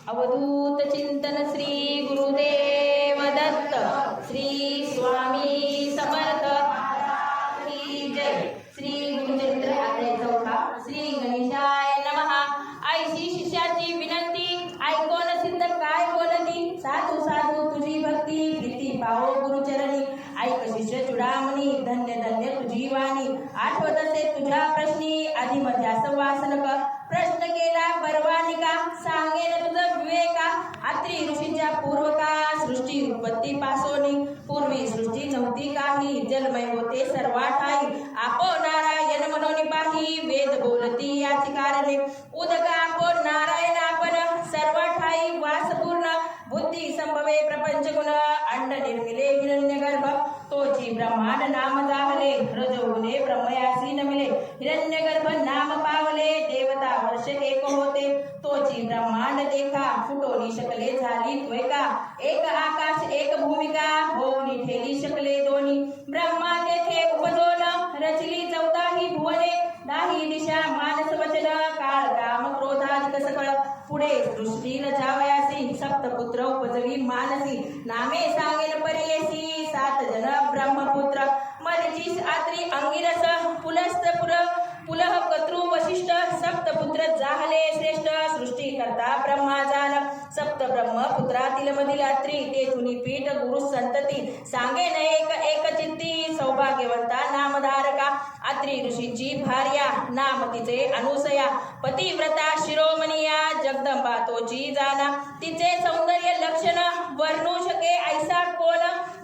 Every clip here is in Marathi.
अवधूत चिंतन श्री गुरुदेव दत्त श्री स्वामी समर्थ की जय। श्री गुरुचरित्र अध्याय 4 श्री गणेशाय नमः। आईशी शिष्याची विनंती ऐकोन सिद्ध काय बोलती, साधू साधू तुझी भक्ती कीर्ती पाहो गुरुचरणी। ऐक शिष्य चुडामणी धन्य धन्य तुझी वाणी, आठवत असे तुझ्या प्रश्नी आधी मध्यास वासनक। प्रश्न केला परवानिका सांगेन तुझ विवेका। अत्री ऋषींच्या पूर्वका सृष्टी उत्पत्ती पासोनी, पूर्वी सृष्टी नव्हती काही जलमय होते सर्वा ठाई। आपो नारायण म्हणून पाही वेद बोलती याची कारणे, उदक आपो नारायण आपण सर्व ठाई वास पूर्ण। बुद्धी संभवे प्रपंच गुण अंड निर्मिले हिरण्यगर्भ, तोची ब्रह्मांड नाम जाहले रजोगुणे ब्रह्मयासी नमिले। हिरण्यगर्भ नाम पावले देवता वर्ष एक होते, तोची ब्रह्मांड देखा फुटोनी शकले झाली त्वैका। एक आकाश एक भूमिका होऊनी ठेली शकले दोन्ही, ब्रह्मा तेथे उपजोन रचली 14 भुवने। दाही दिशा मानस वचन काळ काम क्रोधाधिक सकळ, पुढे सृष्टीला जावयासी सप्तपुत्र उपजवी मानसी। नामे सांगेन परियेसी 7 जन ब्रह्मपुत्र, मरीचि आत्री अंगिरस पुलस्त पुलह कतृ वशिष्ठ। सप्तपुत्र जाहले श्रेष्ठ सृष्टी करता ब्रह्मा जान, सप्त ब्रह्मपुत्रातील मधील अत्री तेथुनी पीठ गुरु संतती। सांगेन एक एक चित्ती सौभाग्यवंता नामधारका, अत्री ऋषींची भार्या नाम तिचे अनुसया। पतिव्रता शिरोमणिया जगदंबा तोची जाना, तिचे सौंदर्य लक्षण वर्णू शके ऐसा कोण।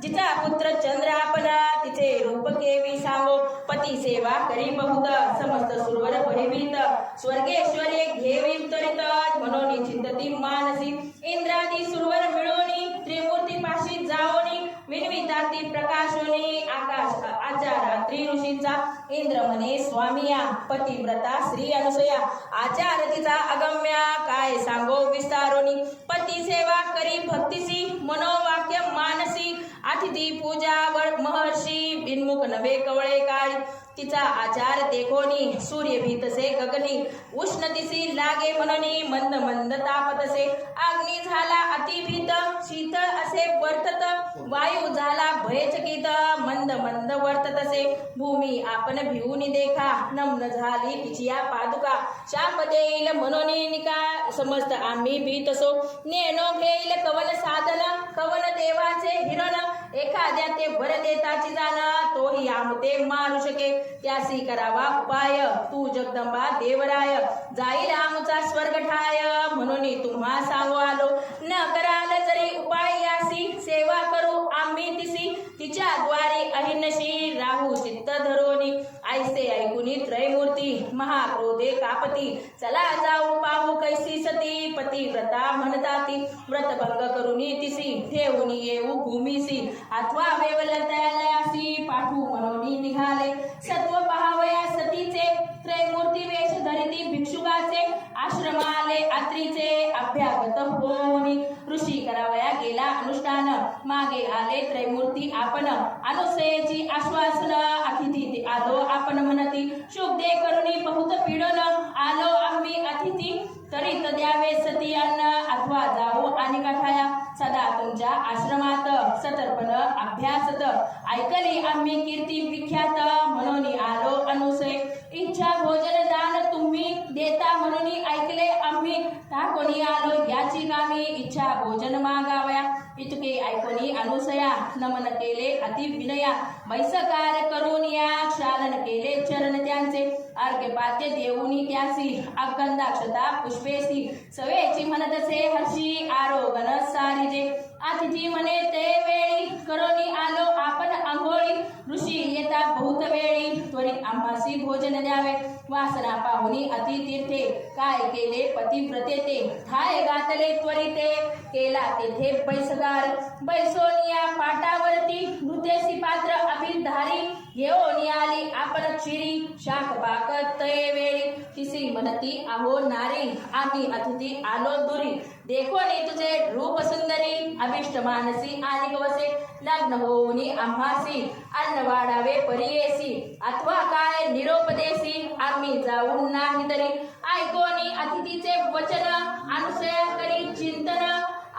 जिचा पुत्र चंद्र आपला तिचे रूप केवी सांगो, पती सेवा करी बहुत समस्त सुरवर परिवीत। स्वर्गेश्वरे घेवी उत्तरित म्हणून चिंतती मानसी, इंद्रादी सुरवर मिळवणी त्रिमूर्ती पाशी जाओनी। विनविताती प्रकाशोनी आकाश आचार अत्री ऋषींचा, इंद्र म्हणे स्वामिया पतिव्रता श्री अनुसया। आचार तिचा अगम्या काय सांगो विस्तारोनी, पती सेवा करी भक्तिसी मनोवाक्य मानसी। अतिथी पूजा महर्षी बिनमुख नवे कवळे काळी, तिचा आचार देखोनी सूर्य भीतसे गगनी। उष्णतिसी लागे म्हणून मंद मंद तापतसे, अग्नी झाला अतिभीत शीतळ असे वर्तत। वायू झाला भयचकित मंद मंद वर्ततसे, भूमी आपण भिवून देखा नम्न झाली तिचिया पादुका। शाप देईल म्हणून निका समस्त आम्ही भीतसो, नेनो घेईल कवन साधन कवन देवाचे हिरण। एखाद्या ते वर देताची जाण तोही आमते मारू शके, त्यासी करावा उपाय तू जगदंबा देवराय। जाईल आमचा स्वर्ग ठाय म्हणून तुम्हा सांगू आलो, न कराल जरी उपाय यासी सेवा करू आम्ही तिसी। तिच्या द्वारी अहिनशी राहू चित्त धरोनी, ऐसे ऐकुनी त्रयमूर्ती महाक्रोधे कापती। चला जाऊ पाहू कैसी सती पतिव्रता म्हणताती, व्रतभंग करुनी तिसी ठेवून येऊ भूमीसी। अथवा वेवलयासी पाठू म्हणून निघाले, सत्व पहावया सतीचे त्रयमूर्ती वेश धरिती भिक्षुकाचे। आश्रमाले अत्रीचे अभ्यागत होऊनी, ऋषी करावया गेला अनुष्ठान। मागे आले त्रयमूर्ती आपण अनुसयेची आश्वासन, अतिथी आलो आपण म्हणती शुभदे करुणी बहुत पीडन। आलो आम्ही अतिथी तरीत द्यावे सती अन्न, अथवा जाऊ आणि काठाया सदा तुमच्या आश्रमात। सतर्पण अभ्यासत ऐकली आम्ही कीर्ती विख्यात, म्हणून आलो अनुसय। इच्छा भोजन दान तुम्ही देता म्हणून ऐकले आम्ही, कोणी आलो याची कामी इच्छा भोजन मागावया। इतके ऐकोनी अनुसया नमन केले अति विनया, बैसकार करून या क्षालन केले चरण त्यांचे। अर्घ्यपाद्य देऊनी त्यासी अगंधाक्षता पुष्पेसी, सवेची म्हणतसे हर्षी आरोगण सारिजे। अतिथी म्हणे ते वेळी करोनी आलो आपण आंघोळी, ऋषी येता बहुत वेळी त्वरित आम्हासी भोजन द्यावे। वासना पाहुनी अति तीर्थे काय केले पतिव्रते ते, थाय गातले त्वरिते केला तेथे बैसगार। बैसोनिया पाटावरती नृत्यसी पात्र अभिधारी, घेऊन आली आपण क्षीरी शाक बाक तये वेळी। तिसी म्हणती आहो नारी आम्ही अतिथी आलो दुरी देखोनी तुझे रूप सुंदरी अभिष्ट मानसी आणि वसे लग्न होऊनी आम्हासी अन्न वाढावे परियेसी अथवा काय निरोपदेसी आम्ही जाऊन नाही तरी ऐकोनी अतिथीचे वचन अनुसया करी चिंतन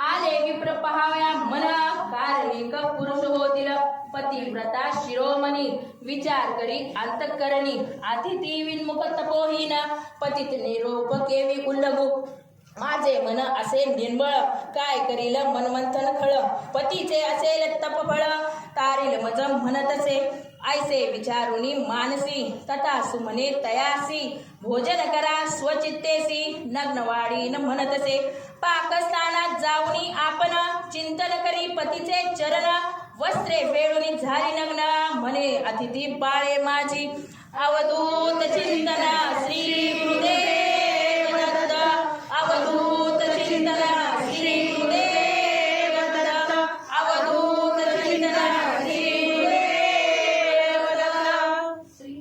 आले विप्र पहाव्या मन कारणिक पुरुष होतील पतिव्रता शिरोमणी विचार करी अंतःकरणी अतिथी विन्मुख तपोहीन पतित निरोप केवी उल्लगू माझे मन असे निर्मळ काय करील मनमंथन खळ पतीचे असेल तपफळ तारील मज म्हणतसे ऐसे विचारुनी मानसी तथा सुमने तयासी भोजन करा स्वचित्तेसी नग्नवाडीन म्हणतसे पाकस्थानात जाऊनी आपण चिंतन करी पतीचे चरण वस्त्रे वेळूनी झाली नग्न म्हणे अतिथी बाळे माझी अवधूत चिंतन श्री गुरुदेव दत्त अवधूत चिंतन श्री गुरुदेव दत्त अवधूत चिंतन श्री गुरुदेव दत्त श्री